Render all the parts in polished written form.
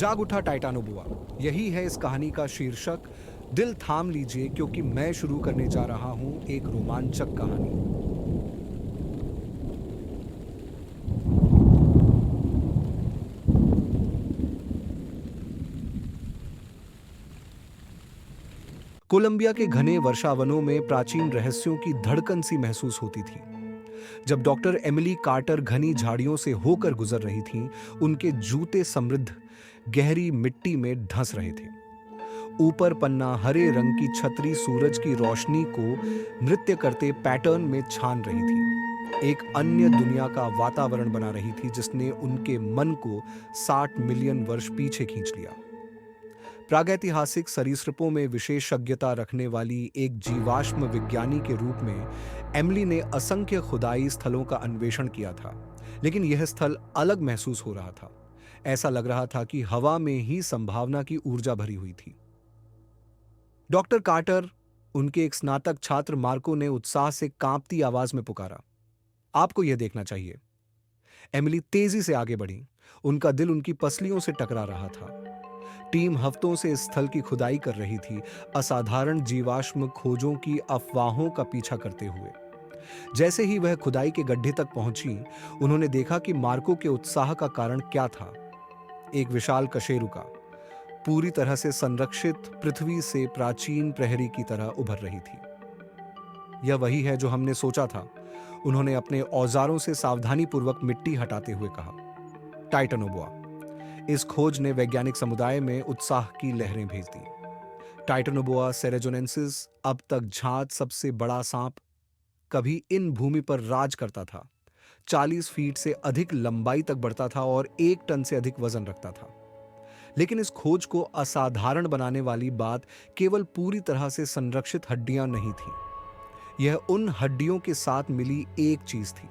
जाग उठा टाइटानोबुआ, यही है इस कहानी का शीर्षक। दिल थाम लीजिए क्योंकि मैं शुरू करने जा रहा हूं एक रोमांचक कहानी। कोलंबिया के घने वर्षावनों में प्राचीन रहस्यों की धड़कन सी महसूस होती थी। जब डॉक्टर एमिली कार्टर घनी झाड़ियों से होकर गुजर रही थीं, उनके जूते समृद्ध गहरी मिट्टी में धंस रहे थे। ऊपर पन्ना हरे रंग की छतरी सूरज की रोशनी को नृत्य करते पैटर्न में छान रही थी। एक अन्य दुनिया का वातावरण बना रही थी जिसने उनके मन को 60 मिलियन वर्ष पीछे खींच लिया। प्रागैतिहासिक सरीसृपों में विशेषज्ञता रखने वाली एक जीवाश्म विज्ञानी के रूप में एमिली ने असंख्य खुदाई स्थलों का अन्वेषण किया था, लेकिन यह स्थल अलग महसूस हो रहा था। ऐसा लग रहा था कि हवा में ही संभावना की ऊर्जा भरी हुई थी। डॉक्टर कार्टर, उनके एक स्नातक छात्र मार्को ने उत्साह से कांपती आवाज में पुकारा, आपको यह देखना चाहिए। एमिली तेजी से आगे बढ़ी। उनका दिल उनकी पसलियों से टकरा रहा था। टीम हफ्तों से इस स्थल की खुदाई कर रही थी, असाधारण जीवाश्म खोजों की अफवाहों का पीछा करते हुए। जैसे ही वह खुदाई के गड्ढे तक पहुंची, उन्होंने देखा कि मार्को के उत्साह का कारण क्या था। एक विशाल कशेरुका, पूरी तरह से संरक्षित, पृथ्वी से प्राचीन प्रहरी की तरह उभर रही थी। यह वही है जो हमने सोचा था, उन्होंने अपने औजारों से सावधानीपूर्वक मिट्टी हटाते हुए कहा। टाइटानोबुआ। इस खोज ने वैज्ञानिक समुदाय में उत्साह की लहरें भेज दी। टाइटानोबुआ सेरेजोनेंसिस, अब तक ज्ञात सबसे बड़ा सांप, कभी इन भूमि पर राज करता था। 40 फीट से अधिक लंबाई तक बढ़ता था और 1 टन से अधिक वजन रखता था। लेकिन इस खोज को असाधारण बनाने वाली बात केवल पूरी तरह से संरक्षित हड्डियां नहीं थी। यह उन हड्डियों के साथ मिली एक चीज थी।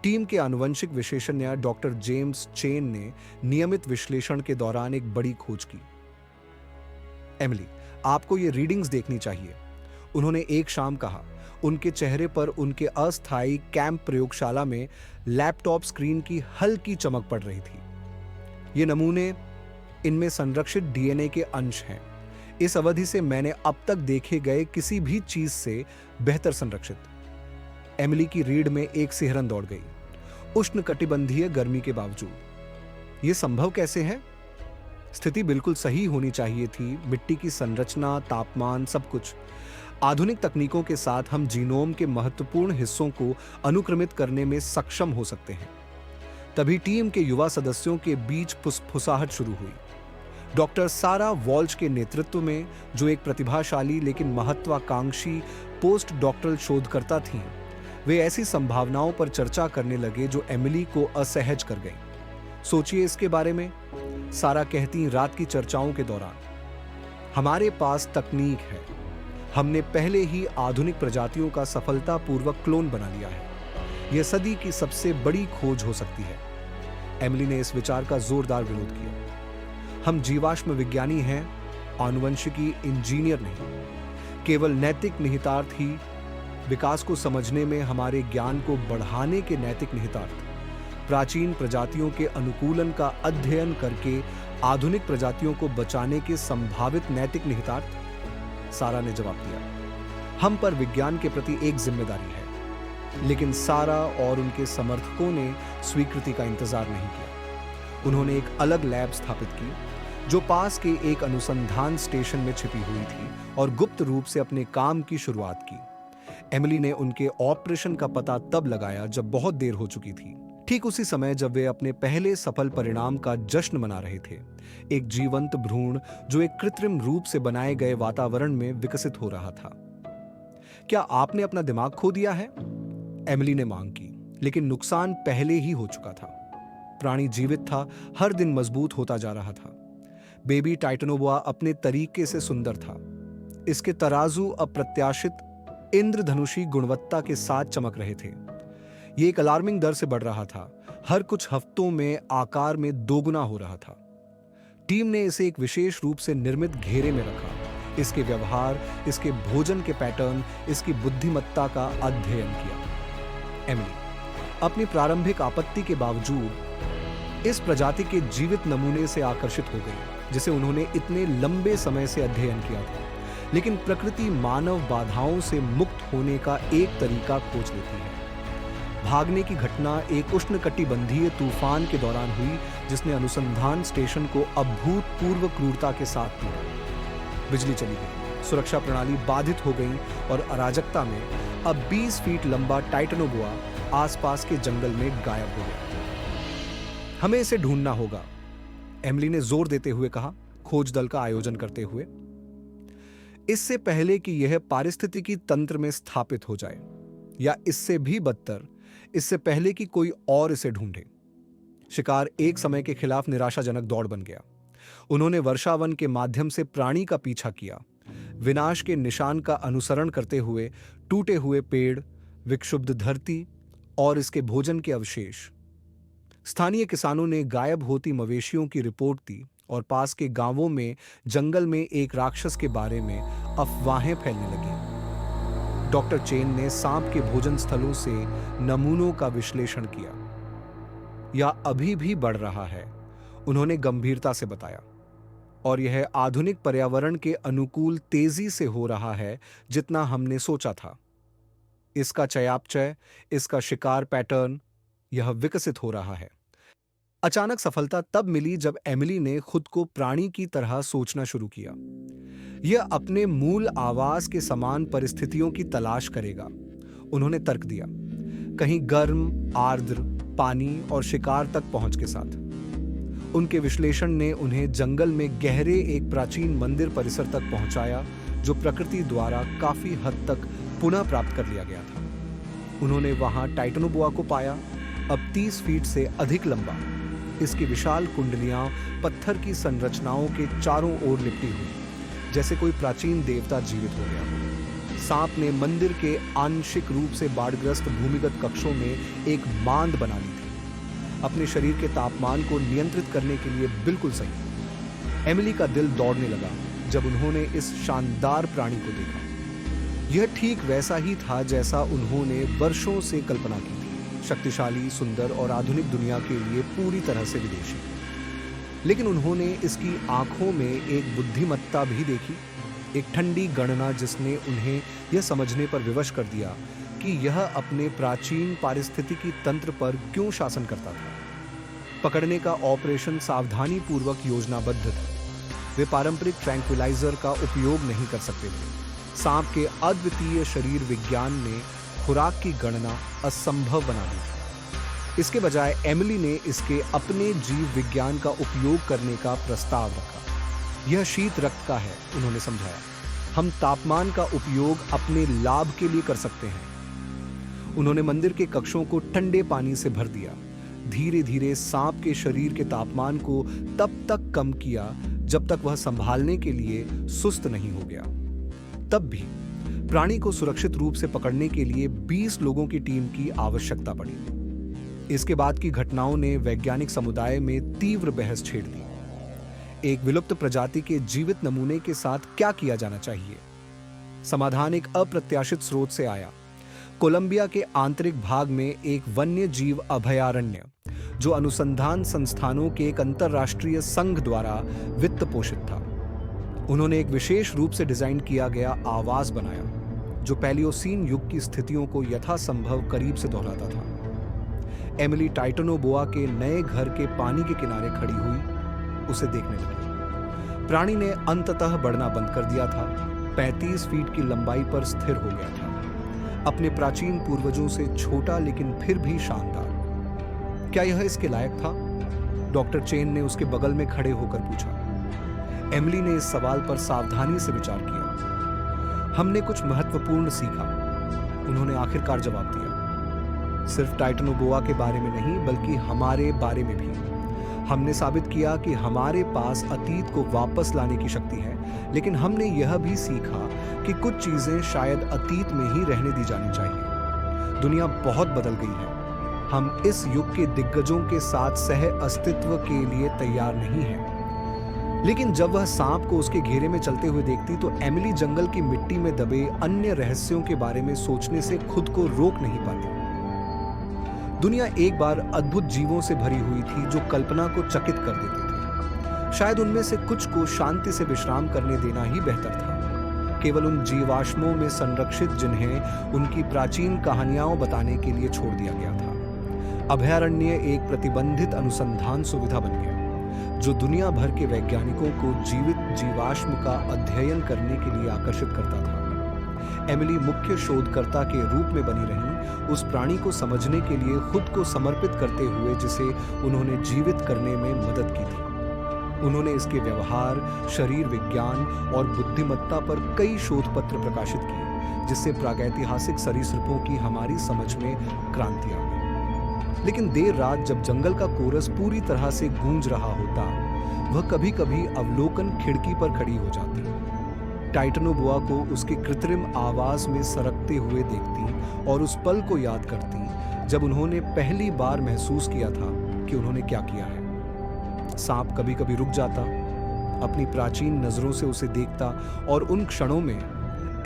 टीम के आनुवंशिक विशेषज्ञ डॉक्टर जेम्स चेन ने नियमित विश्लेषण के दौरान एक बड़ी खोज की। एमिली, आपको ये रीडिंग्स देखनी चाहिए, उन्होंने एक शाम कहा। उनके चेहरे पर उनके अस्थायी कैंप प्रयोगशाला में लैपटॉप स्क्रीन की हल्की चमक पड़ रही थी। ये नमूने, इनमें संरक्षित डीएनए के अंश हैं। इस अवधि से मैंने अब तक देखे गए किसी भी चीज से बेहतर संरक्षित। एमिली की रीढ़ में एक सिहरन दौड़ गई। उष्णकटिबंधीय गर्मी के बावजूद यह संभव कैसे है? स्थिति बिल्कुल सही होनी चाहिए थी। मिट्टी की संरचना, तापमान, सब कुछ। आधुनिक तकनीकों के साथ हम जीनोम के महत्वपूर्ण हिस्सों को अनुक्रमित करने में सक्षम हो सकते हैं। तभी टीम के युवा सदस्यों के बीच फुसफुसाहट शुरू हुई। डॉक्टर सारा वॉल्च के नेतृत्व में, जो एक प्रतिभाशाली लेकिन महत्वाकांक्षी पोस्ट डॉक्टरल शोधकर्ता थीं, वे ऐसी संभावनाओं पर चर्चा करने लगे जो एमिली को असहज कर गईं। सोचिए इसके बारे में, सारा कहती रात की चर्चाओं के दौरान, हमारे पास तकनीक है, हमने पहले ही आधुनिक प्रजातियों का सफलतापूर्वक क्लोन बना लिया है, यह सदी की सबसे बड़ी खोज हो सकती है। एमिली ने इस विचार का जोरदार विरोध किया। हम जीवाश्म विज्ञानी हैं, आनुवंशिकी इंजीनियर नहीं। केवल नैतिक निहितार्थ ही, विकास को समझने में हमारे ज्ञान को बढ़ाने के नैतिक निहितार्थ, प्राचीन प्रजातियों के अनुकूलन का अध्ययन करके आधुनिक प्रजातियों को बचाने के संभावित नैतिक निहितार्थ। सारा ने जवाब दिया, हम पर विज्ञान के प्रति एक जिम्मेदारी है। लेकिन सारा और उनके समर्थकों ने स्वीकृति का इंतजार नहीं किया। उन्होंने एक अलग लैब स्थापित की, जो पास के एक अनुसंधान स्टेशन में छिपी हुई थी, और गुप्त रूप से अपने काम की शुरुआत की। एमिली ने उनके ऑपरेशन का पता तब लगाया जब बहुत देर हो चुकी थी। ठीक उसी समय जब वे अपने पहले सफल परिणाम का जश्न मना रहे थे। एक जीवंत भ्रूण जो एक कृत्रिम रूप से बनाए गए वातावरण में विकसित हो रहा था। क्या आपने अपना दिमाग खो दिया है? एमिली ने मांग की, लेकिन नुकसान पहले ही हो चुका था। प्राणी जीवित था, हर दिन मजबूत होता जा रहा था। बेबी टाइटानोबुआ अपने तरीके से सुंदर था। इसके तराजू अप्रत्याशित इंद्रधनुषी गुणवत्ता के साथ चमक रहे थे। यह एक अलार्मिंग दर से बढ़ रहा था, हर कुछ हफ्तों में आकार में दोगुना हो रहा था। टीम ने इसे एक विशेष रूप से निर्मित घेरे में रखा। इसके व्यवहार, इसके भोजन के पैटर्न, इसकी बुद्धिमत्ता का अध्ययन किया। एमिली, अपनी प्रारंभिक आपत्ति के बावजूद इस प्रजाति के जीवित नमूने से आकर्षित हो गई जिसे उन्होंने इतने लंबे समय से अध्ययन किया था। लेकिन प्रकृति मानव बाधाओं से मुक्त होने का एक तरीका खोज लेती है। भागने की घटना एक उष्णकटिबंधीय तूफान के दौरान हुई जिसने अनुसंधान स्टेशन को अभूतपूर्व क्रूरता के साथ तोड़ा। बिजली चली गई, सुरक्षा प्रणाली बाधित हो गई और अराजकता में अब 20 फीट लंबा टाइटनोबोआ आसपास के जंगल में गायब हो गया। हमें इसे ढूंढना होगा, एमिली ने जोर देते हुए कहा, खोज दल का आयोजन करते हुए। इससे पहले कि यह पारिस्थितिकी तंत्र में स्थापित हो जाए, या इससे भी बदतर, इससे पहले कि कोई और इसे ढूंढे। शिकार एक समय के खिलाफ निराशाजनक दौड़ बन गया। उन्होंने वर्षावन के माध्यम से प्राणी का पीछा किया, विनाश के निशान का अनुसरण करते हुए टूटे हुए पेड़, विक्षुब्ध धरती और इसके भोजन के अवशेष। स्थानीय किसानों ने गायब होती मवेशियों की रिपोर्ट दी और पास के गांवों में जंगल में एक राक्षस के बारे में अफवाहें फैलने लगीं। डॉक्टर चेन ने सांप के भोजन स्थलों से नमूनों का विश्लेषण किया। यह अभी भी बढ़ रहा है, उन्होंने गंभीरता से बताया, और यह आधुनिक पर्यावरण के अनुकूल तेजी से हो रहा है जितना हमने सोचा था। इसका चयापचय, इसका शिकार पैटर्न, यह विकसित हो रहा है। अचानक सफलता तब मिली जब एमिली ने खुद को प्राणी की तरह सोचना शुरू किया। यह अपने मूल आवास के समान परिस्थितियों की तलाश करेगा, उन्होंने तर्क दिया, कहीं गर्म, आर्द्र, पानी और शिकार तक पहुंच के साथ। उनके विश्लेषण ने उन्हें जंगल में गहरे एक प्राचीन मंदिर परिसर तक पहुंचाया जो प्रकृति द्वारा काफी हद तक पुनः प्राप्त कर लिया गया था। उन्होंने वहां टाइटनोबोआ को पाया, अब 30 फीट से अधिक लंबा। इसकी विशाल कुंडलियां पत्थर की संरचनाओं के चारों ओर लिपटी हुई, जैसे कोई प्राचीन देवता जीवित हो गया। सांप ने मंदिर के आंशिक रूप से बाढ़ग्रस्त भूमिगत कक्षों में एक मांद बना ली थी, अपने शरीर के तापमान को नियंत्रित करने के लिए बिल्कुल सही। एमिली का दिल दौड़ने लगा जब उन्होंने इस शानदार प्राणी को देखा। यह ठीक वैसा ही था जैसा उन्होंने वर्षों से कल्पना की थी, शक्तिशाली, सुंदर और आधुनिक दुनिया के लिए पूरी तरह से विदेशी। लेकिन उन्होंने इसकी आंखों में एक बुद्धिमत्ता भी देखी, एक ठंडी गणना जिसने उन्हें यह समझने पर विवश कर दिया कि यह अपने प्राचीन पारिस्थितिकी तंत्र पर क्यों शासन करता था। पकड़ने का ऑपरेशन सावधानी पूर्वक योजनाबद्ध था। वे पारंपरिक ट्रैंक्विलाइजर का उपयोग नहीं कर सकते थे। सांप के अद्वितीय शरीर विज्ञान ने खुराक की गणना असंभव बना दी थी। इसके बजाय एमिली ने इसके अपने जीव विज्ञान का उपयोग करने का प्रस्ताव रखा। यह शीत रक्त का है, उन्होंने समझाया। हम तापमान का उपयोग अपने लाभ के लिए कर सकते हैं। उन्होंने मंदिर के कक्षों को ठंडे पानी से भर दिया, धीरे धीरे सांप के शरीर के तापमान को तब तक कम किया जब तक वह संभालने के लिए सुस्त नहीं हो गया। तब भी प्राणी को सुरक्षित रूप से पकड़ने के लिए 20 लोगों की टीम की आवश्यकता पड़ी। इसके बाद की घटनाओं ने वैज्ञानिक समुदाय में तीव्र बहस छेड़ दी। एक विलुप्त प्रजाति के जीवित नमूने के साथ क्या किया जाना चाहिए? समाधान एक अप्रत्याशित स्रोत से आया। कोलंबिया के आंतरिक भाग में एक वन्य जीव अभयारण्य, जो अनुसंधान संस्थानों के एक अंतरराष्ट्रीय संघ द्वारा वित्त पोषित था। उन्होंने एक विशेष रूप से डिजाइन किया गया आवास बनाया जो पैलियोसीन युग की स्थितियों को यथासंभव करीब से दोहराता था। एमिली टाइटनोबोआ के नए घर के पानी के किनारे खड़ी हुई, उसे देखने लगी। प्राणी ने अंततः बढ़ना बंद कर दिया था, 35 फीट की लंबाई पर स्थिर हो गया था, अपने प्राचीन पूर्वजों से छोटा लेकिन फिर भी शानदार। क्या यह इसके लायक था? डॉक्टर चेन ने उसके बगल में खड़े होकर पूछा। एमिली ने इस सवाल पर सावधानी से विचार किया। हमने कुछ महत्वपूर्ण सीखा, उन्होंने आखिरकार जवाब दिया। सिर्फ टाइटनोबोआ के बारे में नहीं, बल्कि हमारे बारे में भी। हमने साबित किया कि हमारे पास अतीत को वापस लाने की शक्ति है, लेकिन हमने यह भी सीखा कि कुछ चीजें शायद अतीत में ही रहने दी जानी चाहिए। दुनिया बहुत बदल गई है। हम इस युग के दिग्गजों के साथ सह अस्तित्व के लिए तैयार नहीं हैं। लेकिन जब वह सांप को उसके घेरे में चलते हुए देखती तो एमिली जंगल की मिट्टी में दबे अन्य रहस्यों के बारे में सोचने से खुद को रोक नहीं पाती। दुनिया एक बार अद्भुत जीवों से भरी हुई थी जो कल्पना को चकित कर देते थे। शायद उनमें से कुछ को शांति से विश्राम करने देना ही बेहतर था, केवल उन जीवाश्मों में संरक्षित जिन्हें उनकी प्राचीन कहानियां बताने के लिए छोड़ दिया गया था। अभयारण्य एक प्रतिबंधित अनुसंधान सुविधा बन गया, जो दुनिया भर के वैज्ञानिकों को जीवित जीवाश्म का अध्ययन करने के लिए आकर्षित करता था। एमिली मुख्य शोधकर्ता के रूप में बनी रहीं, उस प्राणी को समझने के लिए खुद को समर्पित करते हुए जिसे उन्होंने जीवित करने में मदद की थी। उन्होंने इसके व्यवहार, शरीर विज्ञान और बुद्धिमत्ता पर कई शोध पत्र प्रकाशित किए, जिससे प्रागैतिहासिक सरीसृपों की हमारी समझ में क्रांति आ गई। लेकिन देर रात जब जंगल का कोरस पूरी तरह से गूंज रहा होता, वह कभी-कभी अवलोकन खिड़की पर खड़ी हो जाती, टाइटनोबोआ को उसके कृत्रिम आवाज में सरकते हुए देखती और उस पल को याद करती जब उन्होंने पहली बार महसूस किया था कि उन्होंने क्या किया है। सांप कभी-कभी रुक जाता, अपनी प्राचीन नजरों से उसे देखता और उन क्षणों में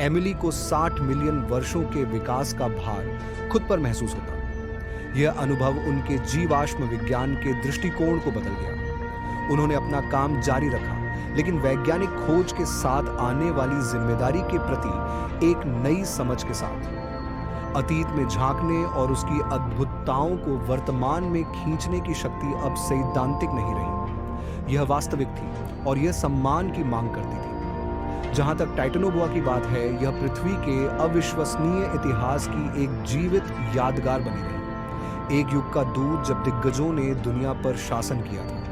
एमिली को 60 मिलियन वर्षों के विकास का भार खुद पर महसूस होता। यह अनुभव उनके जीवाश्म विज्ञान के दृष्टिकोण को बदल गया। उन्होंने अपना काम जारी रखा, लेकिन वैज्ञानिक खोज के साथ आने वाली जिम्मेदारी के प्रति एक नई समझ के साथ। अतीत में झांकने और उसकी अद्भुतताओं को वर्तमान में खींचने की शक्ति अब सैद्धांतिक नहीं रही, यह वास्तविक थी और यह सम्मान की मांग करती थी। जहां तक टाइटनोबोआ की बात है, यह पृथ्वी के अविश्वसनीय इतिहास की एक जीवित यादगार बनी रही। एक युग का दूत जब दिग्गजों ने दुनिया पर शासन किया था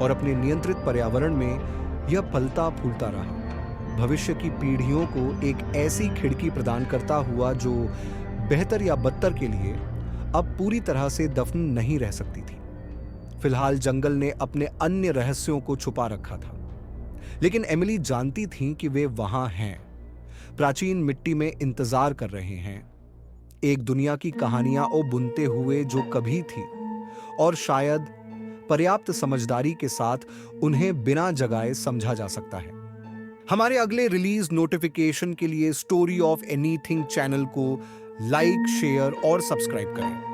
और अपने नियंत्रित पर्यावरण में यह फलता फूलता रहा, भविष्य की पीढ़ियों को एक ऐसी खिड़की प्रदान करता हुआ जो बेहतर या बदतर के लिए अब पूरी तरह से दफन नहीं रह सकती थी। फिलहाल जंगल ने अपने अन्य रहस्यों को छुपा रखा था, लेकिन एमिली जानती थी कि वे वहां हैं, प्राचीन मिट्टी में इंतजार कर रहे हैं, एक दुनिया की कहानियां बुनते हुए जो कभी थी और शायद पर्याप्त समझदारी के साथ उन्हें बिना जगाए समझा जा सकता है। हमारे अगले रिलीज नोटिफिकेशन के लिए स्टोरी ऑफ एनीथिंग चैनल को लाइक, शेयर और सब्सक्राइब करें।